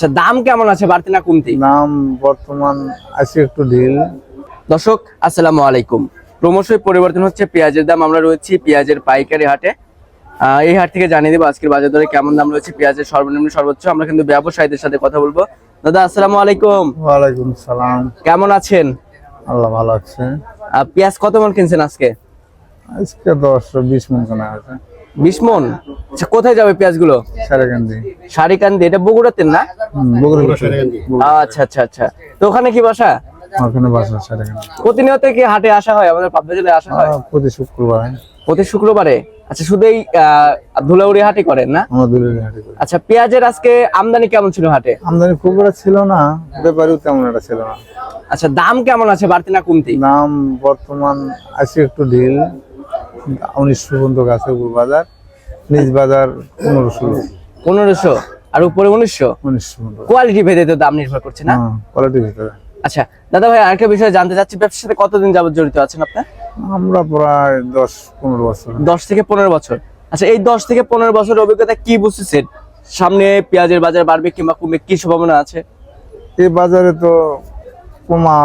আচ্ছা, দাম কেমন আছে, বাড়তি না কমতি? নাম বর্তমান আছে একটু ঢিল। দর্শক আসসালামু আলাইকুম। ক্রমশই পরিবর্তন হচ্ছে পেঁয়াজের দাম। আমরা রয়েছি পেঁয়াজের পাইকারি হাটে। এই হাট থেকে জানিয়ে দেবো আজকের বাজার দরে কেমন দাম রয়েছে, পেঁয়াজের সর্বনিম্ন সর্বোচ্চ। আমরা কিন্তু ব্যবসায়ীদের সাথে কথা বলবো। দাদা আসসালামু আলাইকুম। ওয়ালাইকুম সালাম। কেমন আছেন? আল্লাহ ভালো আছে। পেঁয়াজ কত মন কিনছেন আজকে? আজকে 10-20 মন কেনা আছে। 20 মন। আচ্ছা, কোথায় যাবে পেঁয়াজগুলো? সারেকান্দি। সারিকান্দি, এটা বগুড়াতে না? বগুড়া। আচ্ছা আচ্ছা আচ্ছা। তো ওখানে কি বাসা? ওখানে বাসা সারেকান্দি। প্রতিনিয়ত কি হাটে আসা হয়? আমাদের পাবনা জেলায় আসা হয় প্রতি শুক্রবার। প্রতি শুক্রবারে। আচ্ছা, শুধু এই ধুলাউড়ি হাটে করেন না? আমাদের হাটে করি। আচ্ছা, পেঁয়াজের আজকে আমদানি কেমন ছিল হাটে? আমদানি খুব একটা ছিল না, ব্যাপারেও তেমন একটা ছিল না। আচ্ছা, দাম কেমন আছে, বাড়তি না কমতি? নাম বর্তমান আছে একটু ঢিল। 1900 পর্যন্ত আছে বাজার, নিজ বাজার 1500। 1500 আর উপরে 1900। 1900 পর্যন্ত। কোয়ালিটি ভেদে তো দাম নির্ভর করছে না? কোয়ালিটির ভিতরে। আচ্ছা দাদা ভাই, আরেকটা বিষয় জানতে চাচ্ছি, ব্যবসার সাথে কতদিন যাবত জড়িত আছেন আপনি? আমরা প্রায় 10-15 বছর। 10 থেকে 15 বছর। আচ্ছা, এই 10 থেকে 15 বছরের অভিজ্ঞতা কি বুঝতেছেন? সামনে পেঁয়াজের বাজার বাড়বে কিংবা কমবে, কি সম্ভাবনা আছে? এই বাজারে তো কমা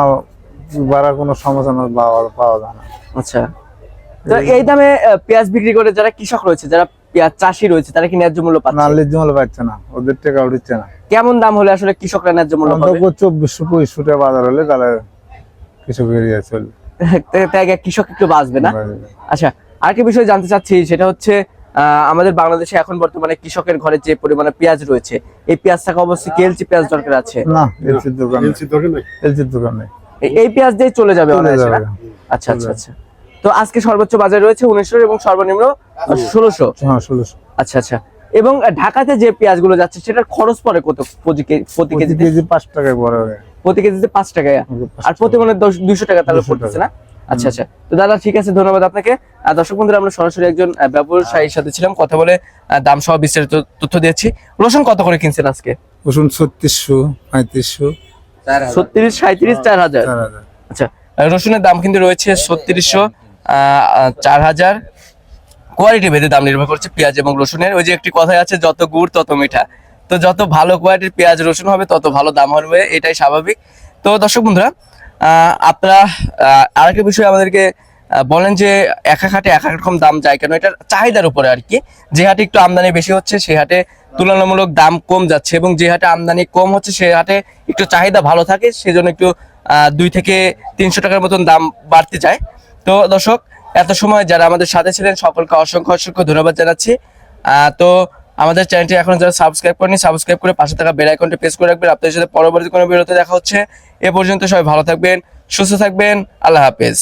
বাড়ার কোনো সম্ভাবনা পাওয়া যায় না। আচ্ছা, তো এই দামে পেঁয়াজ বিক্রি করে যারা কৃষক রয়েছে, যারা পেঁয়াজ চাষি রয়েছে, তারা কি ন্যায্য মূল্য পাচ্ছে? নালির জমলে পাচ্ছে না, ওদের টাকা উঠছে না। কেমন দাম হলে আসলে কৃষকরা ন্যায্য মূল্য পাবে? 2400-2500 টাকা বাজার হলে তাহলে কৃষক এরিয়া চলবে। তাই কৃষক একটু বাঁচবে না? আচ্ছা, আরেকটা বিষয় জানতে চাচ্ছি, সেটা হচ্ছে আমাদের বাংলাদেশে এখন বর্তমানে কৃষকের ঘরে যে পরিমাণে পেঁয়াজ রয়েছে, এই পেঁয়াজ থাকা অবশ্যই কেএলসি পেঁয়াজ দরকার আছে না? এলসির দোকান নেই। এই পেঁয়াজ দিয়ে চলে যাবে অনায়াসে না? আচ্ছা আচ্ছা আচ্ছা। তো আজকে সর্বোচ্চ বাজার রয়েছে 1900 এবং সর্বনিম্ন 1600। হ্যাঁ 1600। আচ্ছা আচ্ছা। এবং ঢাকাতে যে পেঁয়াজ গুলো যাচ্ছে সেটার খরচ পড়ে কত প্রতি কেজিতে? 5 টাকায় বড় হয়। প্রতি কেজিতে 5 টাকা, আর প্রতি মনে 200 টাকা তাহলে পড়তেছে না? আচ্ছা আচ্ছা। তো দাদা ঠিক আছে, ধন্যবাদ আপনাকে। দর্শক বন্ধুরা, আমরা সরাসরি একজন ব্যবসায়ীর সাথে ছিলাম, কথা বলে দাম সহ বিস্তারিত তথ্য দিয়েছি। রসুন কত করে কিনছেন আজকে? রসুন 3600-3500। 36, 37, 4000। আচ্ছা, রসুনের দাম কিন্তু রয়েছে 3600, 4000। কোয়ালিটি ভেদে দাম নির্ভর করছে পেঁয়াজ এবং রসুনের। ওই যে একটি কথাই আছে, যত গুড় তত মিঠা। তো যত ভালো কোয়ালিটির পেঁয়াজ রসুন হবে তত ভালো দাম হবে, এটাই স্বাভাবিক। তো দর্শক বন্ধুরা, আপনারা আরেকটা বিষয় আমাদেরকে বলেন যে এক এক হাটে এক এক রকম দাম যায় কেন? এটার চাহিদার উপরে আর কি। যে হাটে একটু আমদানি বেশি হচ্ছে সেই হাটে তুলনামূলক দাম কম যাচ্ছে, এবং যে হাটে আমদানি কম হচ্ছে সেই হাটে একটু চাহিদা ভালো থাকে, সেজন্য একটু 2 থেকে 300 টাকার মতন দাম বাড়তে যায়। তো দর্শক, এত সময় যারা আমাদের সাথে ছিলেন সকলকে অসংখ্য অসংখ্য ধন্যবাদ জানাচ্ছি। তো আমাদের চ্যানেলটি এখন যারা সাবস্ক্রাইব করেনি, সাবস্ক্রাইব করে পাশে থাকা বেল আইকনটি প্রেস করে রাখবেন। আপনাদের সাথে পরবর্তী কোনো ভিডিওতে দেখা হচ্ছে। এ পর্যন্ত সবাই ভালো থাকবেন, সুস্থ থাকবেন। আল্লাহ হাফেজ।